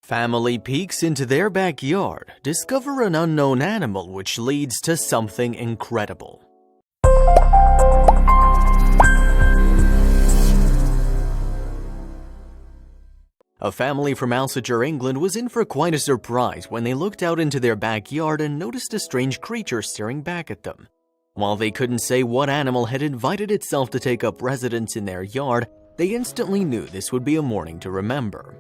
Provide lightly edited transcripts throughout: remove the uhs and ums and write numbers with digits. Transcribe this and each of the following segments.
Family peeks into their backyard, discover an unknown animal which leads to something incredible. A family from Alsager, England was in for quite a surprise when they looked out into their backyard and noticed a strange creature staring back at them. While they couldn't say what animal had invited itself to take up residence in their yard, they instantly knew this would be a morning to remember.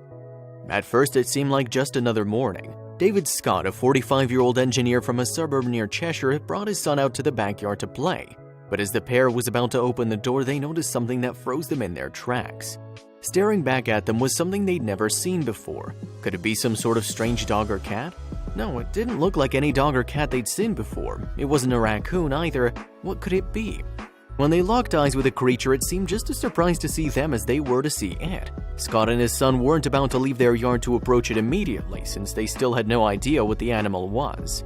At first, it seemed like just another morning. David Scott, a 45-year-old engineer from a suburb near Cheshire, had brought his son out to the backyard to play. But as the pair was about to open the door, they noticed something that froze them in their tracks. Staring back at them was something they'd never seen before. Could it be some sort of strange dog or cat? No, it didn't look like any dog or cat they'd seen before. It wasn't a raccoon either. What could it be? When they locked eyes with the creature, it seemed just as surprised to see them as they were to see it. Scott and his son weren't about to leave their yard to approach it immediately, since they still had no idea what the animal was.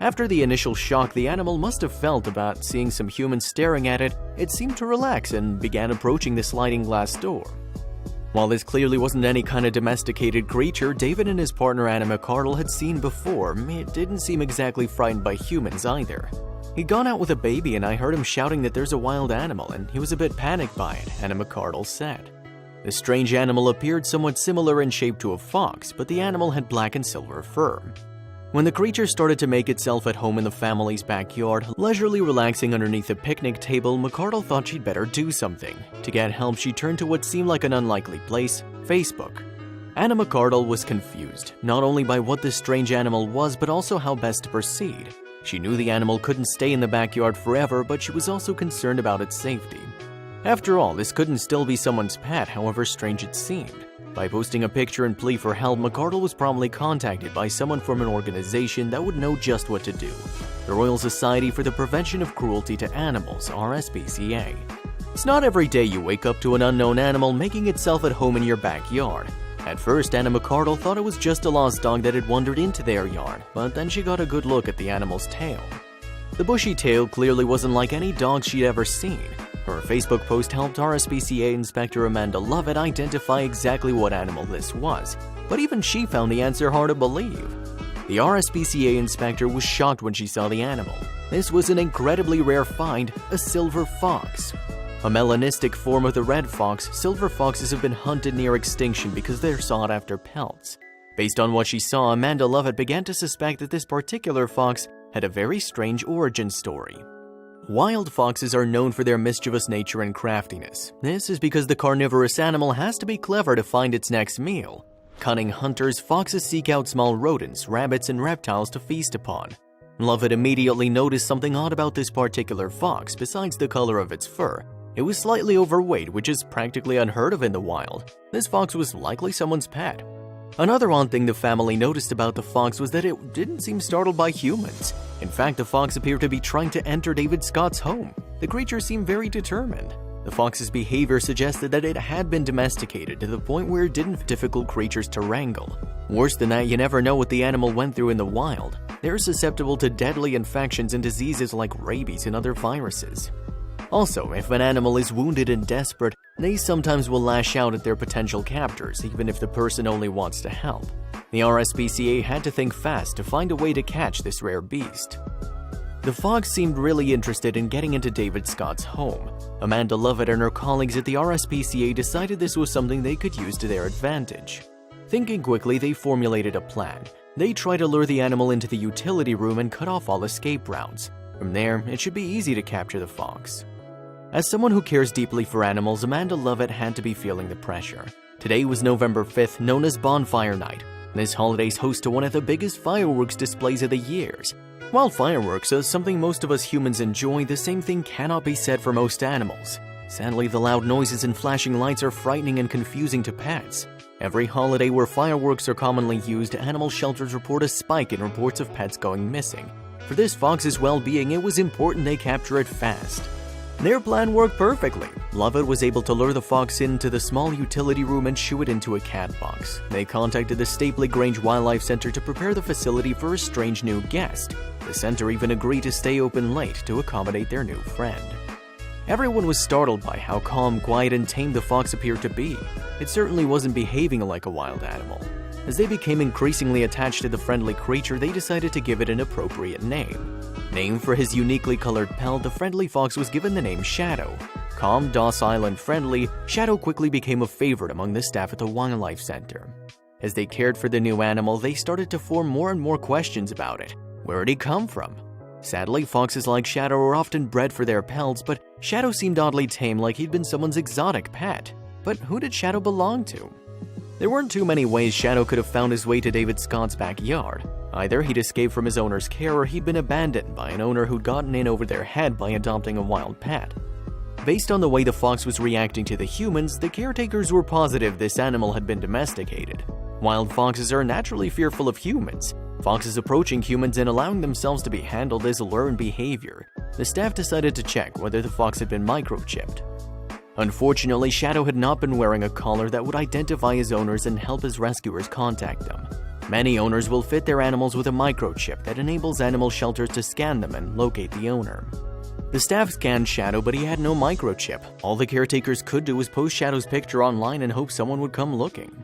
After the initial shock the animal must have felt about seeing some humans staring at it, it seemed to relax and began approaching the sliding glass door. While this clearly wasn't any kind of domesticated creature David and his partner Anna McArdle had seen before, it didn't seem exactly frightened by humans either. He'd gone out with a baby and I heard him shouting that there's a wild animal and he was a bit panicked by it, Anna McArdle said. The strange animal appeared somewhat similar in shape to a fox, but the animal had black and silver fur. When the creature started to make itself at home in the family's backyard, leisurely relaxing underneath a picnic table, McArdle thought she'd better do something. To get help, she turned to what seemed like an unlikely place, Facebook. Anna McArdle was confused, not only by what this strange animal was, but also how best to proceed. She knew the animal couldn't stay in the backyard forever, but she was also concerned about its safety. After all, this couldn't still be someone's pet, however strange it seemed. By posting a picture and plea for help, McArdle was promptly contacted by someone from an organization that would know just what to do. The Royal Society for the Prevention of Cruelty to Animals, RSPCA. It's not every day you wake up to an unknown animal making itself at home in your backyard. At first, Anna McArdle thought it was just a lost dog that had wandered into their yard, but then she got a good look at the animal's tail. The bushy tail clearly wasn't like any dog she'd ever seen. Her Facebook post helped RSPCA Inspector Amanda Lovett identify exactly what animal this was, but even she found the answer hard to believe. The RSPCA inspector was shocked when she saw the animal. This was an incredibly rare find, a silver fox. A melanistic form of the red fox, silver foxes have been hunted near extinction because they're sought after pelts. Based on what she saw, Amanda Lovett began to suspect that this particular fox had a very strange origin story. Wild foxes are known for their mischievous nature and craftiness. This is because the carnivorous animal has to be clever to find its next meal. Cunning hunters, foxes seek out small rodents, rabbits, and reptiles to feast upon. Lovett immediately noticed something odd about this particular fox besides the color of its fur. It was slightly overweight, which is practically unheard of in the wild. This fox was likely someone's pet. Another odd thing the family noticed about the fox was that it didn't seem startled by humans. In fact, the fox appeared to be trying to enter David Scott's home. The creature seemed very determined. The fox's behavior suggested that it had been domesticated to the point where it didn't have difficult creatures to wrangle. Worse than that, you never know what the animal went through in the wild. They're susceptible to deadly infections and diseases like rabies and other viruses. Also, if an animal is wounded and desperate, they sometimes will lash out at their potential captors, even if the person only wants to help. The RSPCA had to think fast to find a way to catch this rare beast. The fox seemed really interested in getting into David Scott's home. Amanda Lovett and her colleagues at the RSPCA decided this was something they could use to their advantage. Thinking quickly, they formulated a plan. They tried to lure the animal into the utility room and cut off all escape routes. From there, it should be easy to capture the fox. As someone who cares deeply for animals, Amanda Lovett had to be feeling the pressure. Today was November 5th, known as Bonfire Night. This holiday's host to one of the biggest fireworks displays of the years. While fireworks are something most of us humans enjoy, the same thing cannot be said for most animals. Sadly, the loud noises and flashing lights are frightening and confusing to pets. Every holiday where fireworks are commonly used, animal shelters report a spike in reports of pets going missing. For this fox's well-being, it was important they capture it fast. Their plan worked perfectly. Lovett was able to lure the fox into the small utility room and shoo it into a cat box. They contacted the Stapley Grange Wildlife Center to prepare the facility for a strange new guest. The center even agreed to stay open late to accommodate their new friend. Everyone was startled by how calm, quiet, and tame the fox appeared to be. It certainly wasn't behaving like a wild animal. As they became increasingly attached to the friendly creature, they decided to give it an appropriate name. Named for his uniquely colored pelt, the friendly fox was given the name Shadow. Calm, docile, and friendly, Shadow quickly became a favorite among the staff at the Wildlife Center. As they cared for the new animal, they started to form more and more questions about it. Where did he come from? Sadly, foxes like Shadow are often bred for their pelts, but Shadow seemed oddly tame, like he'd been someone's exotic pet. But who did Shadow belong to? There weren't too many ways Shadow could have found his way to David Scott's backyard. Either he'd escaped from his owner's care or he'd been abandoned by an owner who'd gotten in over their head by adopting a wild pet. Based on the way the fox was reacting to the humans, the caretakers were positive this animal had been domesticated. Wild foxes are naturally fearful of humans. Foxes approaching humans and allowing themselves to be handled is learned behavior. The staff decided to check whether the fox had been microchipped. Unfortunately, Shadow had not been wearing a collar that would identify his owners and help his rescuers contact them. Many owners will fit their animals with a microchip that enables animal shelters to scan them and locate the owner. The staff scanned Shadow, but he had no microchip. All the caretakers could do was post Shadow's picture online and hope someone would come looking.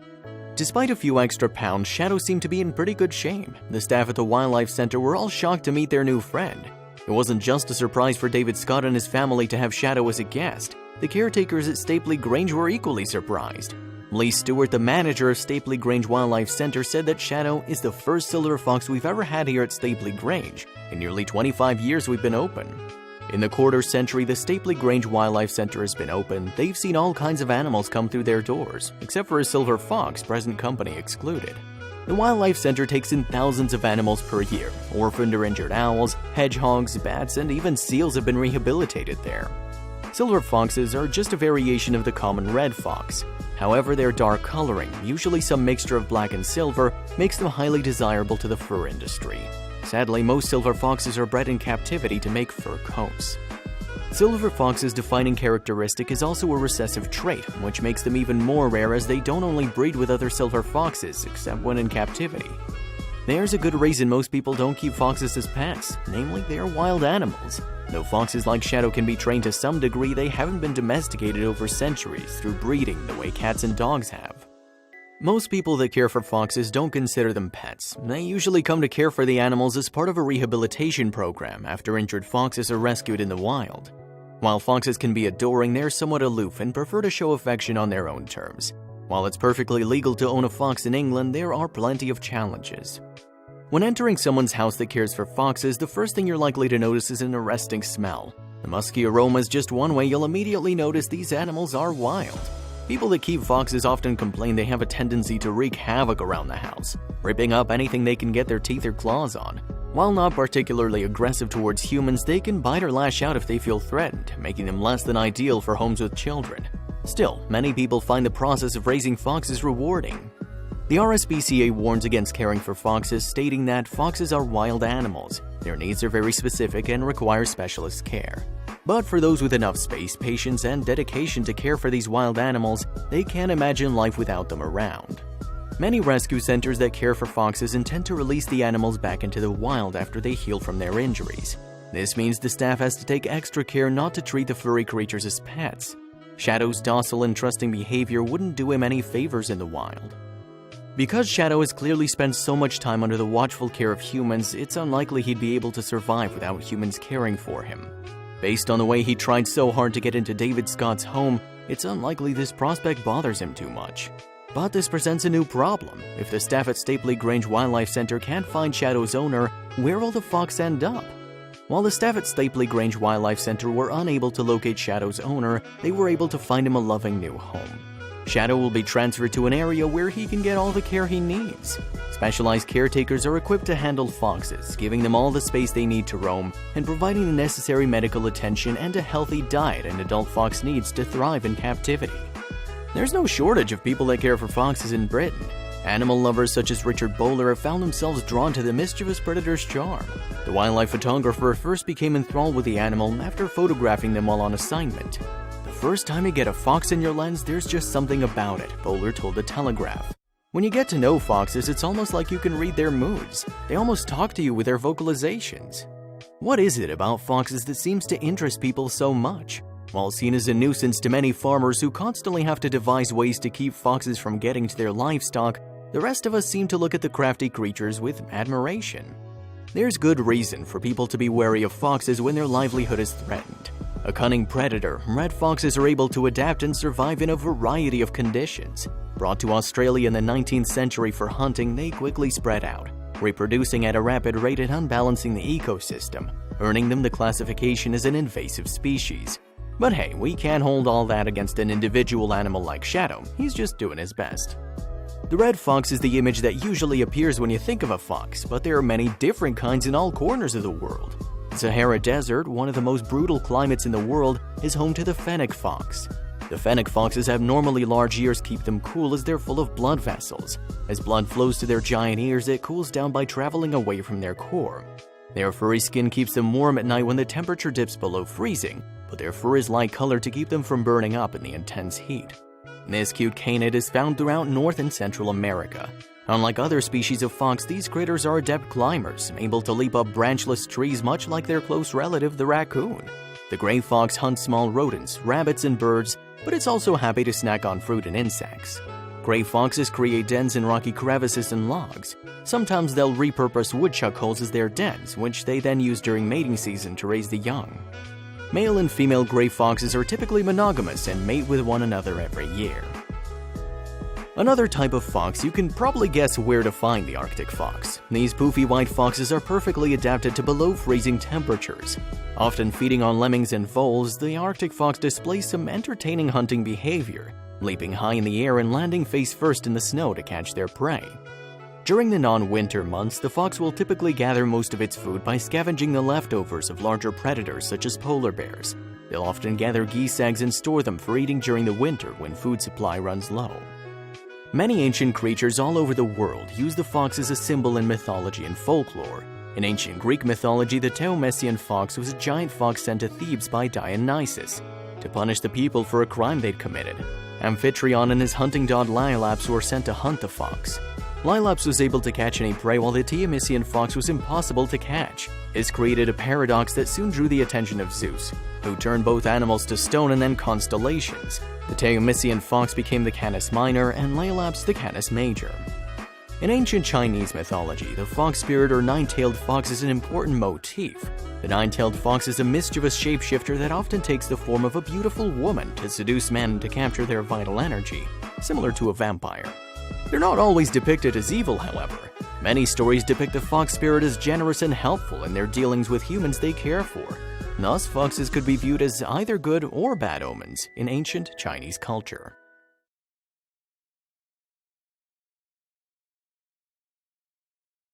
Despite a few extra pounds, Shadow seemed to be in pretty good shape. The staff at the Wildlife Center were all shocked to meet their new friend. It wasn't just a surprise for David Scott and his family to have Shadow as a guest. The caretakers at Stapley Grange were equally surprised. Lee Stewart, the manager of Stapley Grange Wildlife Center, said that Shadow is the first silver fox we've ever had here at Stapley Grange. In nearly 25 years we've been open. In the quarter century the Stapley Grange Wildlife Center has been open, they've seen all kinds of animals come through their doors, except for a silver fox, present company excluded. The Wildlife Center takes in thousands of animals per year. Orphaned or injured owls, hedgehogs, bats, and even seals have been rehabilitated there. Silver foxes are just a variation of the common red fox. However, their dark coloring, usually some mixture of black and silver, makes them highly desirable to the fur industry. Sadly, most silver foxes are bred in captivity to make fur coats. Silver fox's defining characteristic is also a recessive trait, which makes them even more rare as they don't only breed with other silver foxes, except when in captivity. There's a good reason most people don't keep foxes as pets, namely they're wild animals. Though foxes like Shadow can be trained to some degree, they haven't been domesticated over centuries through breeding the way cats and dogs have. Most people that care for foxes don't consider them pets. They usually come to care for the animals as part of a rehabilitation program after injured foxes are rescued in the wild. While foxes can be adoring, they're somewhat aloof and prefer to show affection on their own terms. While it's perfectly legal to own a fox in England, there are plenty of challenges. When entering someone's house that cares for foxes, the first thing you're likely to notice is an arresting smell. The musky aroma is just one way you'll immediately notice these animals are wild. People that keep foxes often complain they have a tendency to wreak havoc around the house, ripping up anything they can get their teeth or claws on. While not particularly aggressive towards humans, they can bite or lash out if they feel threatened, making them less than ideal for homes with children. Still, many people find the process of raising foxes rewarding. The RSPCA warns against caring for foxes, stating that foxes are wild animals. Their needs are very specific and require specialist care. But for those with enough space, patience, and dedication to care for these wild animals, they can't imagine life without them around. Many rescue centers that care for foxes intend to release the animals back into the wild after they heal from their injuries. This means the staff has to take extra care not to treat the furry creatures as pets. Shadow's docile and trusting behavior wouldn't do him any favors in the wild. Because Shadow has clearly spent so much time under the watchful care of humans, it's unlikely he'd be able to survive without humans caring for him. Based on the way he tried so hard to get into David Scott's home, it's unlikely this prospect bothers him too much. But this presents a new problem. If the staff at Stapley Grange Wildlife Center can't find Shadow's owner, where will the fox end up? While the staff at Stapley Grange Wildlife Center were unable to locate Shadow's owner, they were able to find him a loving new home. Shadow will be transferred to an area where he can get all the care he needs. Specialized caretakers are equipped to handle foxes, giving them all the space they need to roam and providing the necessary medical attention and a healthy diet an adult fox needs to thrive in captivity. There's no shortage of people that care for foxes in Britain. Animal lovers such as Richard Bowler have found themselves drawn to the mischievous predator's charm. The wildlife photographer first became enthralled with the animal after photographing them while on assignment. The first time you get a fox in your lens, there's just something about it, Bowler told The Telegraph. When you get to know foxes, it's almost like you can read their moods. They almost talk to you with their vocalizations. What is it about foxes that seems to interest people so much? While seen as a nuisance to many farmers who constantly have to devise ways to keep foxes from getting to their livestock, the rest of us seem to look at the crafty creatures with admiration. There's good reason for people to be wary of foxes when their livelihood is threatened. A cunning predator, red foxes are able to adapt and survive in a variety of conditions. Brought to Australia in the 19th century for hunting, they quickly spread out, reproducing at a rapid rate and unbalancing the ecosystem, earning them the classification as an invasive species. But hey, we can't hold all that against an individual animal like Shadow. He's just doing his best. The red fox is the image that usually appears when you think of a fox, but there are many different kinds in all corners of the world. The Sahara Desert, one of the most brutal climates in the world, is home to the fennec fox. The fennec fox's abnormally large ears keep them cool as they're full of blood vessels. As blood flows to their giant ears, it cools down by traveling away from their core. Their furry skin keeps them warm at night when the temperature dips below freezing, but their fur is light colored to keep them from burning up in the intense heat. This cute canid is found throughout North and Central America. Unlike other species of fox, these critters are adept climbers, able to leap up branchless trees much like their close relative, the raccoon. The gray fox hunts small rodents, rabbits, and birds, but it's also happy to snack on fruit and insects. Gray foxes create dens in rocky crevices and logs. Sometimes they'll repurpose woodchuck holes as their dens, which they then use during mating season to raise the young. Male and female gray foxes are typically monogamous and mate with one another every year. Another type of fox, you can probably guess where to find the Arctic fox. These poofy white foxes are perfectly adapted to below freezing temperatures. Often feeding on lemmings and voles, the Arctic fox displays some entertaining hunting behavior, leaping high in the air and landing face first in the snow to catch their prey. During the non-winter months, the fox will typically gather most of its food by scavenging the leftovers of larger predators such as polar bears. They'll often gather geese eggs and store them for eating during the winter when food supply runs low. Many ancient creatures all over the world use the fox as a symbol in mythology and folklore. In ancient Greek mythology, the Taomessian fox was a giant fox sent to Thebes by Dionysus to punish the people for a crime they'd committed. Amphitryon and his hunting dog Laiolaps were sent to hunt the fox. Laiolaps was able to catch any prey while the Taomessian fox was impossible to catch. This created a paradox that soon drew the attention of Zeus, who turned both animals to stone and then constellations. The Taomessian fox became the Canis Minor and Laiolaps the Canis Major. In ancient Chinese mythology, the fox spirit or nine-tailed fox is an important motif. The nine-tailed fox is a mischievous shapeshifter that often takes the form of a beautiful woman to seduce men to capture their vital energy, similar to a vampire. They're not always depicted as evil, however. Many stories depict the fox spirit as generous and helpful in their dealings with humans they care for. Thus, foxes could be viewed as either good or bad omens in ancient Chinese culture.